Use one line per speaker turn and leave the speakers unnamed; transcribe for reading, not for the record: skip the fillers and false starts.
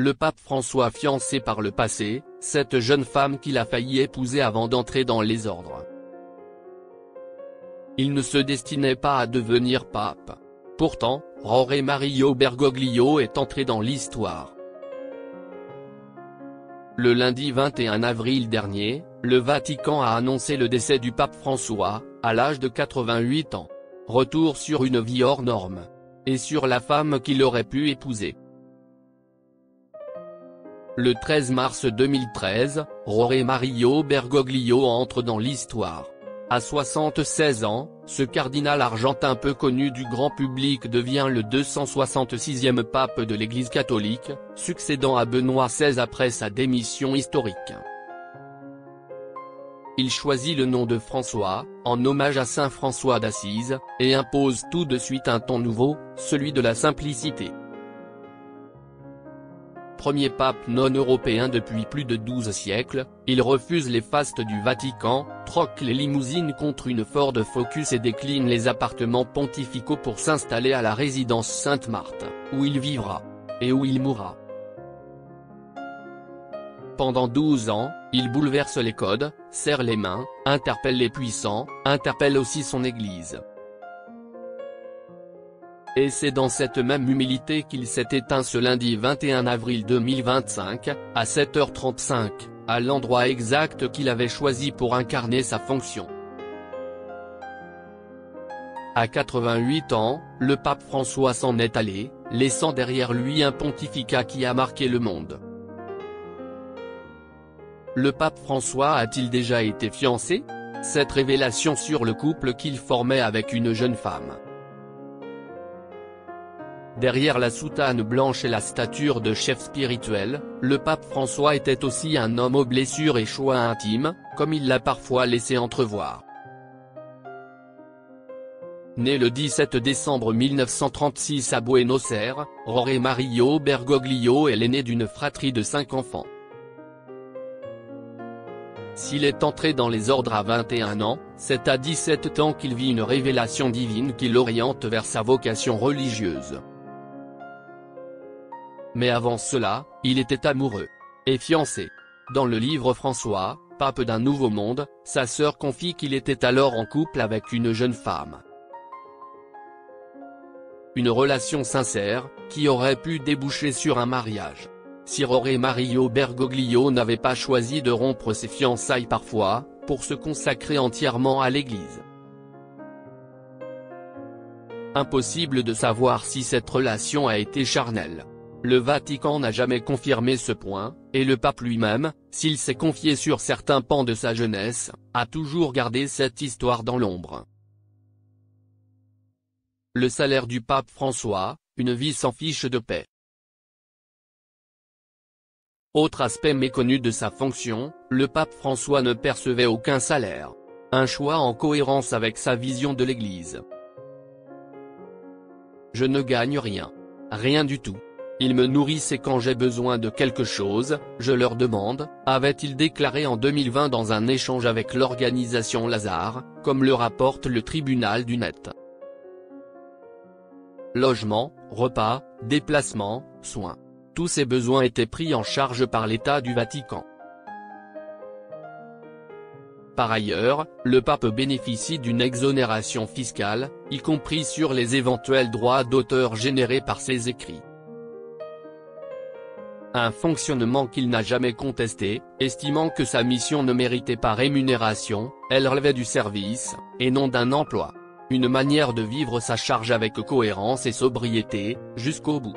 le pape François fiancé par le passé, cette jeune femme qu'il a failli épouser avant d'entrer dans les ordres. Il ne se destinait pas à devenir pape. Pourtant, Jorge Mario Bergoglio est entré dans l'histoire. Le lundi 21 avril dernier, le Vatican a annoncé le décès du pape François, à l'âge de 88 ans. Retour sur une vie hors norme. Et sur la femme qu'il aurait pu épouser. Le 13 mars 2013, Jorge Mario Bergoglio entre dans l'histoire. À 76 ans, ce cardinal argentin peu connu du grand public devient le 266e pape de l'Église catholique, succédant à Benoît XVI après sa démission historique. Il choisit le nom de François, en hommage à saint François d'Assise, et impose tout de suite un ton nouveau, celui de la simplicité. Premier pape non-européen depuis plus de 12 siècles, il refuse les fastes du Vatican, troque les limousines contre une Ford Focus et décline les appartements pontificaux pour s'installer à la résidence Sainte-Marthe, où il vivra. Et où il mourra. Pendant 12 ans, il bouleverse les codes, serre les mains, interpelle les puissants, interpelle aussi son Église. Et c'est dans cette même humilité qu'il s'est éteint ce lundi 21 avril 2025, à 7h35, à l'endroit exact qu'il avait choisi pour incarner sa fonction. À 88 ans, le pape François s'en est allé, laissant derrière lui un pontificat qui a marqué le monde. Le pape François a-t-il déjà été fiancé? Cette révélation sur le couple qu'il formait avec une jeune femme. Derrière la soutane blanche et la stature de chef spirituel, le pape François était aussi un homme aux blessures et choix intimes, comme il l'a parfois laissé entrevoir. Né le 17 décembre 1936 à Buenos Aires, Jorge Mario Bergoglio est l'aîné d'une fratrie de 5 enfants. S'il est entré dans les ordres à 21 ans, c'est à 17 ans qu'il vit une révélation divine qui l'oriente vers sa vocation religieuse. Mais avant cela, il était amoureux. Et fiancé. Dans le livre François, pape d'un nouveau monde, sa sœur confie qu'il était alors en couple avec une jeune femme. Une relation sincère, qui aurait pu déboucher sur un mariage. Si Jorge Mario Bergoglio n'avait pas choisi de rompre ses fiançailles parfois, pour se consacrer entièrement à l'Église. Impossible de savoir si cette relation a été charnelle. Le Vatican n'a jamais confirmé ce point, et le pape lui-même, s'il s'est confié sur certains pans de sa jeunesse, a toujours gardé cette histoire dans l'ombre. Le salaire du pape François, une vie sans fiche de paie. Autre aspect méconnu de sa fonction, le pape François ne percevait aucun salaire. Un choix en cohérence avec sa vision de l'Église. Je ne gagne rien. Rien du tout. Ils me nourrissent et quand j'ai besoin de quelque chose, je leur demande, avait-il déclaré en 2020 dans un échange avec l'organisation Lazare, comme le rapporte le tribunal du Net. Logement, repas, déplacements, soins. Tous ces besoins étaient pris en charge par l'État du Vatican. Par ailleurs, le pape bénéficie d'une exonération fiscale, y compris sur les éventuels droits d'auteur générés par ses écrits. Un fonctionnement qu'il n'a jamais contesté, estimant que sa mission ne méritait pas rémunération, elle relevait du service, et non d'un emploi. Une manière de vivre sa charge avec cohérence et sobriété, jusqu'au bout.